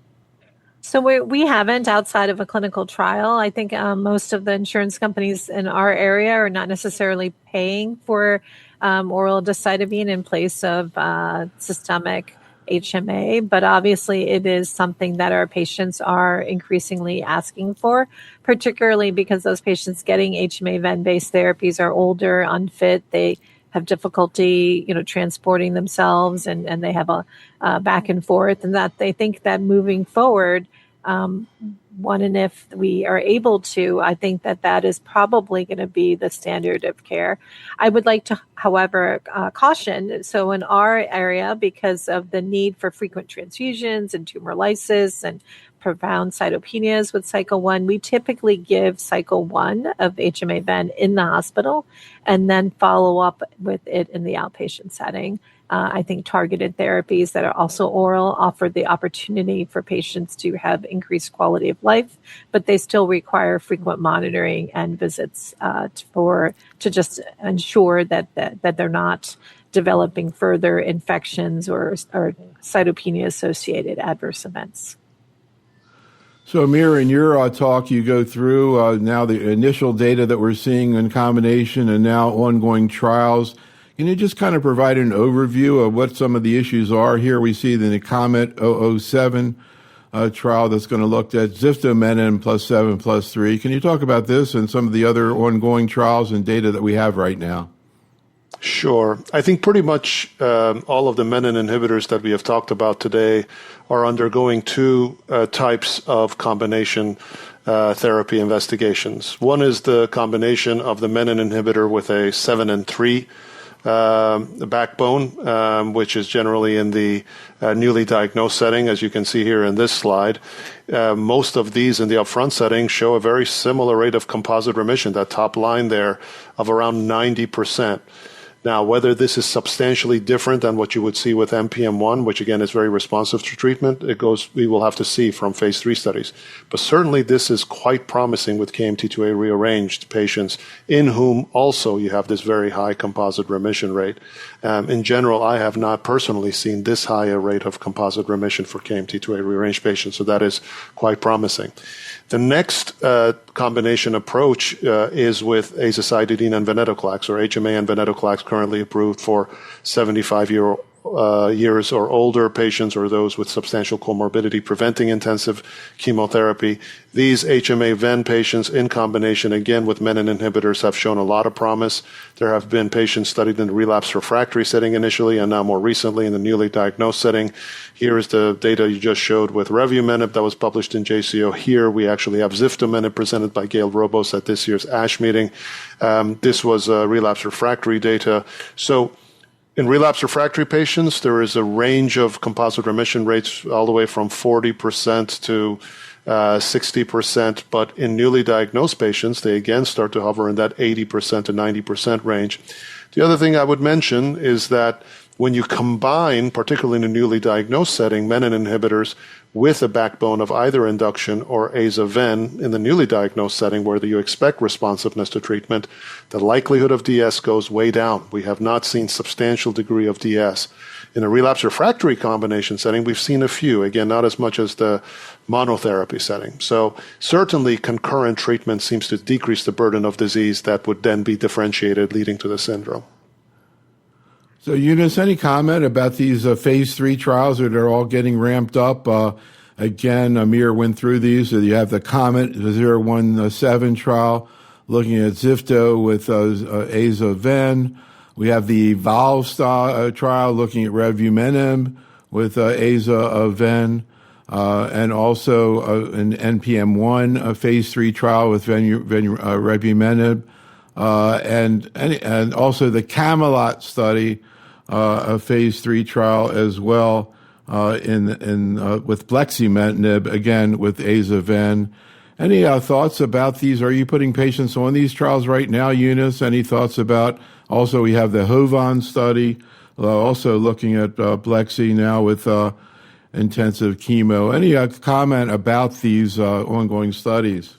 So we haven't outside of a clinical trial. I think most of the insurance companies in our area are not necessarily paying for oral decitabine in place of systemic HMA, but obviously it is something that our patients are increasingly asking for, particularly because those patients getting HMA ven-based therapies are older, unfit. They have difficulty, transporting themselves, and they have a back and forth, and that they think that moving forward, and if we are able to, I think that is probably going to be the standard of care. I would like to, however, caution. So in our area, because of the need for frequent transfusions and tumor lysis and profound cytopenias with cycle 1, we typically give cycle 1 of HMA ven in the hospital and then follow up with it in the outpatient setting. I think targeted therapies that are also oral offer the opportunity for patients to have increased quality of life, but they still require frequent monitoring and visits to just ensure that they're not developing further infections or cytopenia-associated adverse events. So, Amir, in your talk, you go through now the initial data that we're seeing in combination and now ongoing trials. Can you just kind of provide an overview of what some of the issues are? Here we see the Comet 007 trial that's going to look at ziftomenib plus 7 plus 3. Can you talk about this and some of the other ongoing trials and data that we have right now? Sure. I think pretty much all of the menin inhibitors that we have talked about today are undergoing two types of combination therapy investigations. One is the combination of the menin inhibitor with a 7 and 3 backbone, which is generally in the newly diagnosed setting, as you can see here in this slide. Most of these in the upfront setting show a very similar rate of composite remission, that top line there, of around 90%. Now, whether this is substantially different than what you would see with NPM1, which again is very responsive to treatment, we will have to see from phase 3 studies. But certainly this is quite promising with KMT2A rearranged patients in whom also you have this very high composite remission rate. In general, I have not personally seen this high a rate of composite remission for KMT2A rearranged patients, so that is quite promising. The next combination approach is with azacitidine and venetoclax, or HMA and venetoclax, currently approved for 75 years or older patients or those with substantial comorbidity preventing intensive chemotherapy. These HMA ven patients in combination, again, with menin inhibitors have shown a lot of promise. There have been patients studied in the relapse refractory setting initially and now more recently in the newly diagnosed setting. Here is the data you just showed with revumenib that was published in JCO. Here we actually have ziftomenib presented by Gail Robos at this year's ASH meeting. This was relapse refractory data. So in relapse refractory patients, there is a range of composite remission rates all the way from 40% to 60%, but in newly diagnosed patients, they again start to hover in that 80% to 90% range. The other thing I would mention is that When you combine, particularly in a newly diagnosed setting, menin inhibitors with a backbone of either induction or aza-ven in the newly diagnosed setting where you expect responsiveness to treatment, the likelihood of DS goes way down. We have not seen substantial degree of DS. In a relapse refractory combination setting, we've seen a few, again, not as much as the monotherapy setting. So certainly concurrent treatment seems to decrease the burden of disease that would then be differentiated leading to the syndrome. So, Eunice, any comment about these phase 3 trials that are all getting ramped up? Again, Amir went through these. So you have the Comet 017 trial looking at Zifto with aza-ven. We have the Evolve trial looking at revumenib with aza-ven. And also an NPM1 phase 3 trial with revumenib. And also the Camelot study, a phase 3 trial as well, with bleximenib, again with aza-ven. Any thoughts about these? Are you putting patients on these trials right now, Eunice? Any thoughts about, also we have the HOVON study, also looking at blexi now with intensive chemo. Any comment about these ongoing studies?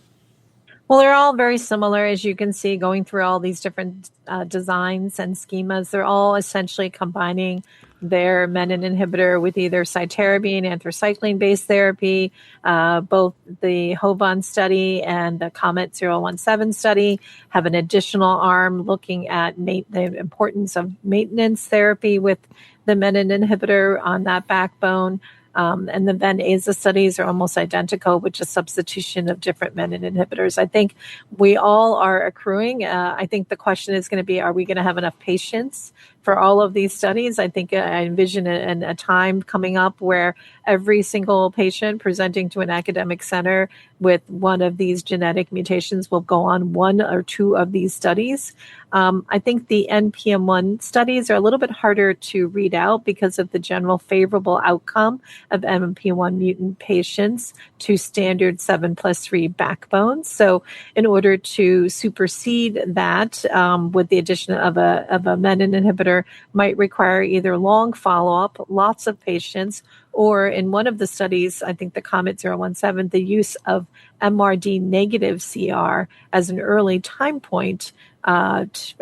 Well, they're all very similar, as you can see, going through all these different designs and schemas. They're all essentially combining their menin inhibitor with either cytarabine, anthracycline-based therapy. Both the HOVON study and the Comet 017 study have an additional arm looking at the importance of maintenance therapy with the menin inhibitor on that backbone. And the ven-aza studies are almost identical, with just substitution of different menin inhibitors. I think we all are accruing. I think the question is going to be, are we going to have enough patients for all of these studies? I think I envision a time coming up where every single patient presenting to an academic center with one of these genetic mutations will go on one or two of these studies. I think the NPM1 studies are a little bit harder to read out because of the general favorable outcome of NPM1 mutant patients to standard 7+3 backbones. So in order to supersede that with the addition of a menin inhibitor might require either long follow-up, lots of patients, or in one of the studies, I think the Comet 017, the use of MRD negative CR as an early time point as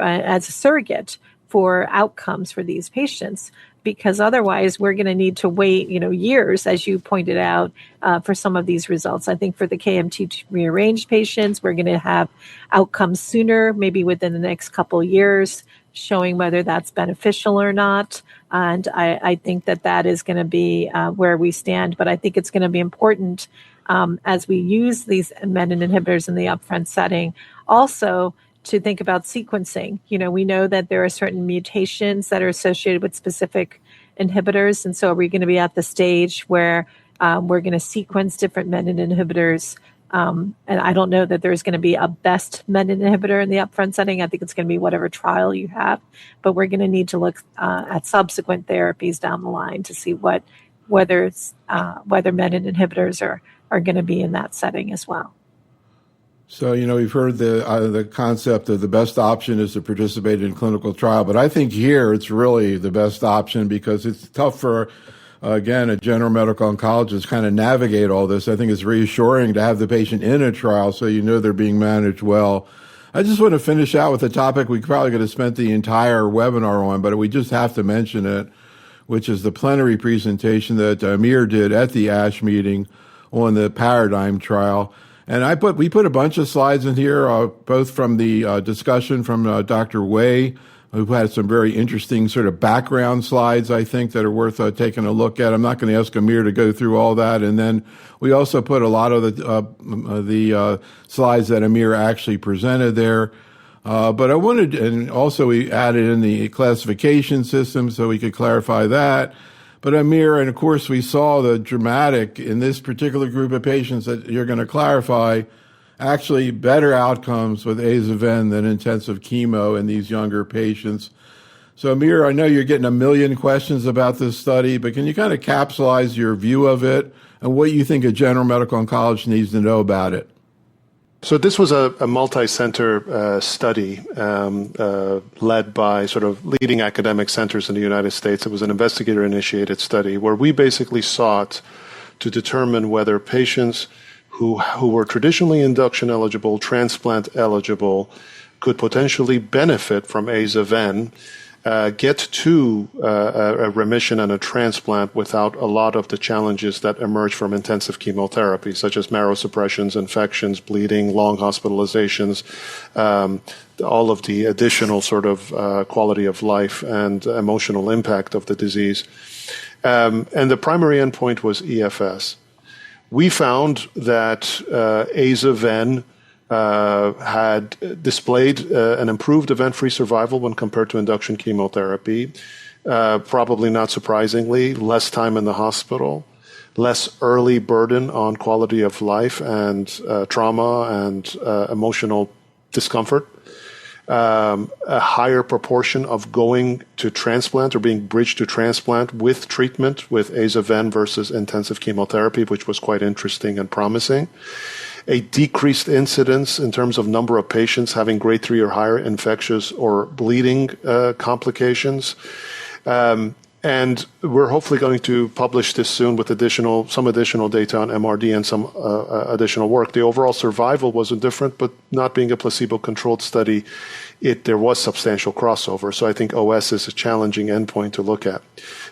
a surrogate for outcomes for these patients, because otherwise we're going to need to wait, years, as you pointed out, for some of these results. I think for the KMT2 rearranged patients, we're going to have outcomes sooner, maybe within the next couple years, showing whether that's beneficial or not. And I think that is going to be where we stand. But I think it's going to be important as we use these menin inhibitors in the upfront setting, also to think about sequencing. We know that there are certain mutations that are associated with specific inhibitors. And so are we going to be at the stage where we're going to sequence different menin inhibitors? And I don't know that there's going to be a best menin inhibitor in the upfront setting. I think it's going to be whatever trial you have, but we're going to need to look at subsequent therapies down the line to see whether menin inhibitors are going to be in that setting as well. So, we've heard the concept of the best option is to participate in clinical trial, but I think here it's really the best option because it's tough for, again, a general medical oncologist kind of navigate all this. I think it's reassuring to have the patient in a trial so they're being managed well. I just want to finish out with a topic we probably could have spent the entire webinar on, but we just have to mention it, which is the plenary presentation that Amir did at the ASH meeting on the Paradigm trial. And we put a bunch of slides in here, both from the discussion from Dr. Wei, who had some very interesting sort of background slides, I think, that are worth taking a look at. I'm not going to ask Amir to go through all that. And then we also put a lot of the slides that Amir actually presented there. But I wanted, and also we added in the classification system so we could clarify that. But Amir, and of course we saw the dramatic, in this particular group of patients that you're going to clarify, actually better outcomes with aza-ven than intensive chemo in these younger patients. So Amir, I know you're getting a million questions about this study, but can you kind of capsulize your view of it and what you think a general medical oncologist needs to know about it? So this was a multi-center study led by sort of leading academic centers in the United States. It was an investigator-initiated study where we basically sought to determine whether patients who were traditionally induction eligible, transplant eligible, could potentially benefit from aza-ven, get to a remission and a transplant without a lot of the challenges that emerge from intensive chemotherapy, such as marrow suppressions, infections, bleeding, long hospitalizations, all of the additional sort of quality of life and emotional impact of the disease. And the primary endpoint was EFS. We found that aza-ven had displayed an improved event-free survival when compared to induction chemotherapy. Probably not surprisingly, less time in the hospital, less early burden on quality of life and trauma and emotional discomfort. A higher proportion of going to transplant or being bridged to transplant with treatment with aza-ven versus intensive chemotherapy, which was quite interesting and promising. A decreased incidence in terms of number of patients having grade 3 or higher infectious or bleeding complications. And we're hopefully going to publish this soon with some additional data on MRD and some additional work. The overall survival wasn't different, but not being a placebo-controlled study, there was substantial crossover. So I think OS is a challenging endpoint to look at.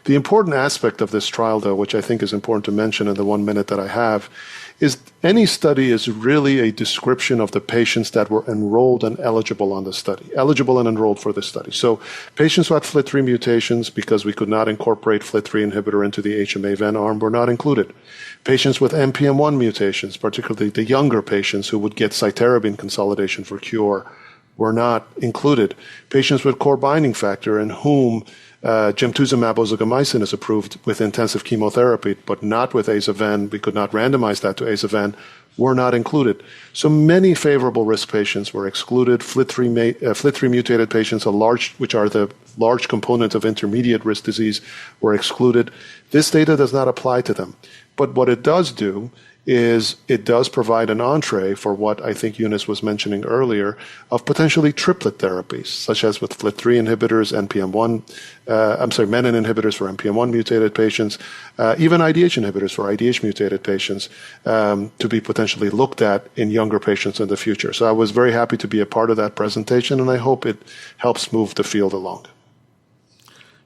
The important aspect of this trial, though, which I think is important to mention in the 1 minute that I have, is any study is really a description of the patients that were enrolled and eligible on the study, eligible and enrolled for the study. So patients who had FLT3 mutations, because we could not incorporate FLT3 inhibitor into the HMA-VEN arm, were not included. Patients with NPM1 mutations, particularly the younger patients who would get cytarabine consolidation for cure, were not included. Patients with core binding factor in whom gemtuzumab ozogamicin is approved with intensive chemotherapy, but not with aza-ven. We could not randomize that to aza-ven, were not included. So many favorable risk patients were excluded. FLT3 mutated patients, which are the large component of intermediate risk disease, were excluded. This data does not apply to them. But what it does do is it does provide an entree for what I think Eunice was mentioning earlier of potentially triplet therapies, such as with FLT3 inhibitors, menin inhibitors for NPM1 mutated patients, even IDH inhibitors for IDH mutated patients, to be potentially looked at in younger patients in the future. So I was very happy to be a part of that presentation, and I hope it helps move the field along.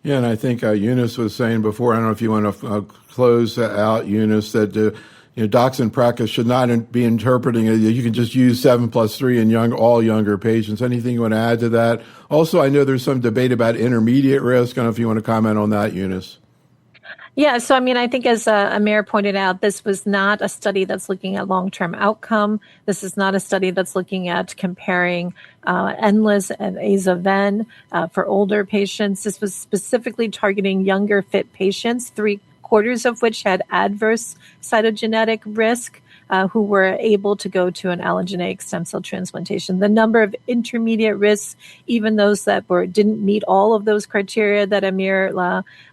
Yeah, and I think Eunice was saying before, I don't know if you want to close out, Eunice, that docs in practice should not be interpreting it. You can just use 7+3 in all younger patients. Anything you want to add to that? Also, I know there's some debate about intermediate risk. I don't know if you want to comment on that, Eunice. Yeah, so I think as Amir pointed out, this was not a study that's looking at long-term outcome. This is not a study that's looking at comparing NLIS and aza-ven for older patients. This was specifically targeting younger fit patients, 3/4 of which had adverse cytogenetic risk, who were able to go to an allogeneic stem cell transplantation. The number of intermediate risks, even those that didn't meet all of those criteria that Amir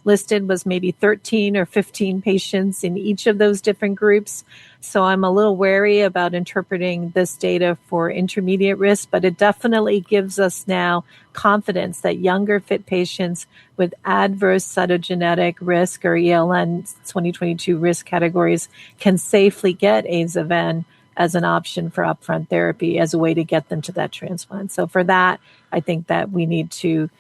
listed, was maybe 13 or 15 patients in each of those different groups. So I'm a little wary about interpreting this data for intermediate risk, but it definitely gives us now confidence that younger fit patients with adverse cytogenetic risk or ELN 2022 risk categories can safely get aza-ven as an option for upfront therapy as a way to get them to that transplant. So for that, I think that we need to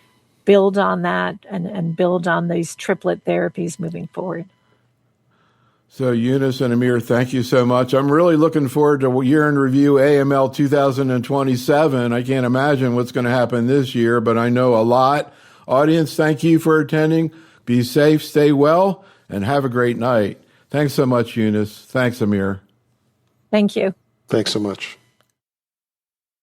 build on that and build on these triplet therapies moving forward. So Eunice and Amir, thank you so much. I'm really looking forward to Year in Review AML 2027. I can't imagine what's going to happen this year, but I know a lot. Audience, thank you for attending. Be safe, stay well, and have a great night. Thanks so much, Eunice. Thanks, Amir. Thank you. Thanks so much.